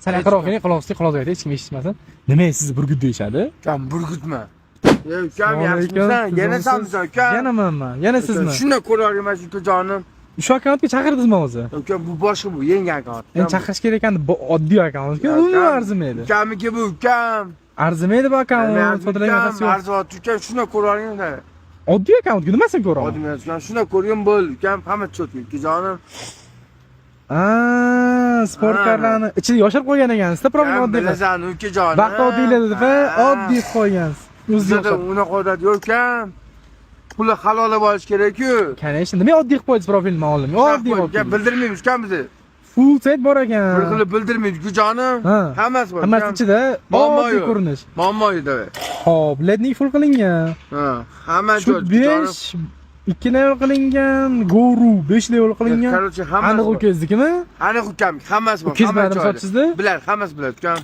Sen yaqinroq keling, quloq hech kim eshitmasin. Nima sizni burgut deyishadi? Ukam burgutma. Ukam yaxshimisan? Yana senmisan ukam? Yana menman. Yana sizmi? Shunday ko'ravermas ukajonim. Shu akkauntga chaqirdingizmi o'zi? Ukam bu boshqa bu yangi akkaunt. Endi chaqirish kerak ekan, bu oddiy akkauntga umuman arzimaydi. Ukamniki bu ukam. Arzimaydi bu akkaunt, foydalanmasasi yo'q. Arziyot ukam shunday ko'raveringda. Oddiy akkauntga nimasini ko'raman? Oddiy emas ukam, shunday ko'rgan bo'l. Ukam hamma cho'tki ukajonim. Sport karlarni ichida yoshirib qo'ygan ekansiz-da, problem oddiy. Bilasan ukajonim. Vaqt oddiylar deb, oddiy qilib qo'ygansiz. O'zida unaqa odat yo'q ukam. Pulni halolab olish kerak-ku. Конечно, nima oddiy qilib qo'ysiz profilni oldin. Oddiy qilib bildirmaymiz ukam bizni. Full set bor ekan. Bir qilib bildirmaymiz ukajonim. Hammasi bor. Hammasi ichida oddiy ko'rinish. Muammo yo'q. Xo'p, ledning full qilingan. Hammasi joy. 5 2 level qilingan, Goru 5 level qilingan. Короче, hammasi. Aniq ukazdikimi? Aniq ukam, hammasi bor. Hammasi sochsizda? Biladi, hammasi biladi ukam.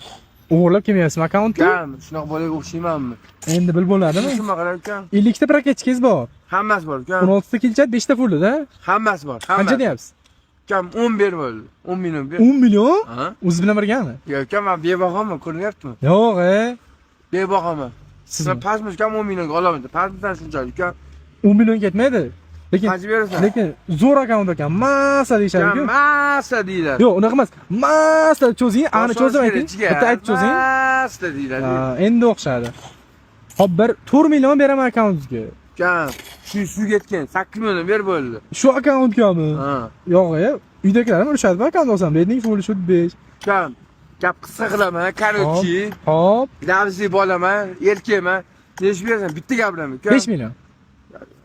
O'g'irlab kelmayapsizmi akkauntni? Ukam, shunaqa bolaga o'xshaymanmi? Endi bilib bo'ladimi? Shunday qarang ukam. 50 ta praketchikangiz bor. Hammasi bor ukam. 16 ta kelchad, 5 ta fullida. Hammasi bor, hammasi. Qancha deyapsiz? Ukam 10 ber bo'ldi. 10 million ber. 10 million? Ha? O'zi bilan birgami? Yo'q, ukam, men bebahomi, ko'rinyaptimi? Yo'q, bebahomi. Siz pasmiz ukam 10 millionga olaman. Pasmizdan shunchalik ukam. 10 million ketmaydi. Lekin zo'r akkaunt ekan. Masa deyishadi-ku. Masa deyiladi. Yo'q, unaqa emas. Masa cho'zing, ani cho'zib ayting. Bitta aytib cho'zing. Masa deyiladi. Endi o'xshadi. Hop, 4 million beraman akkauntga. Ukam, shu ketgan 8 million ber bo'ldi. Shu akkauntgami? Yo'q, uydagilarim urishadi bu akkaunt olsam. Redning full shoot 5. Ukam, gap qisqa qilaman, короче. Hop. Davzi bolaman, erkakman. Necha berasan? Bitta gapiraman, ukam. 5 million.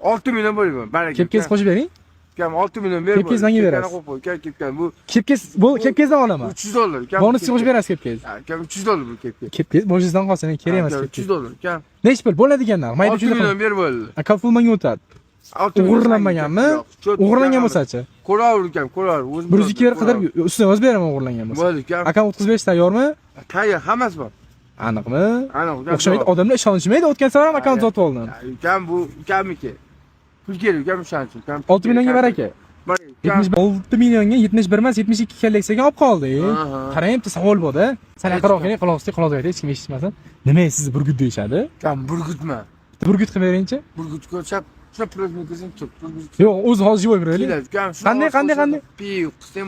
6 million bo'laman. Baraka. Kepkasi qo'shib bering. Ukam 6 million ber. Kepkasi menga berasiz. Ukam, bu kepkasidan olaman. 300 dollar. Ukam. Bonusiga qo'shib berasiz kepkasi. Ukam 300 dollar bu kepka. Kepkasi boshingizdan qolsin, kerak emas kepkasi. 300 dollar, ukam. Nechi pul bo'ladigan narx? Mayda 6 million ber bo'ldi. Akaful menga o'tadi. O'g'irlanmaganmi? O'g'irlangan bo'lsa-chi? Ko'raver ukam, ko'raver. 102 ber qidirib, ustidan o'z beraman o'g'irlangan bo'lsa. Bo'ldi ukam. Akam 35 tayyormi? Tayyor, hammasi bor. Aniqmi? Aniq ukam. O'xshamaydi, odamlar ishonishmaydi. O'tgan safar ham akkaunt sotib oldim. Ukam bu ukamniki. Pul kerak ukam ishonch ukam. 6 millionga baraka. 6 millionga 71 emas, 72 kolleksiyaga olib qoldik. Qarang, bitta savol bor-da. Sen yaqinroq keling, quloq hech kim eshitmasin. Nima sizni burgut deyishadi? Ukam burgutma. Burgut qilib beringchi. Burgut ko'rsam, shuna pulni ko'rsam, burgut. Yo'q, o'zi hozir yo'q beraylik. Qanday? Qanday? Piy, qisem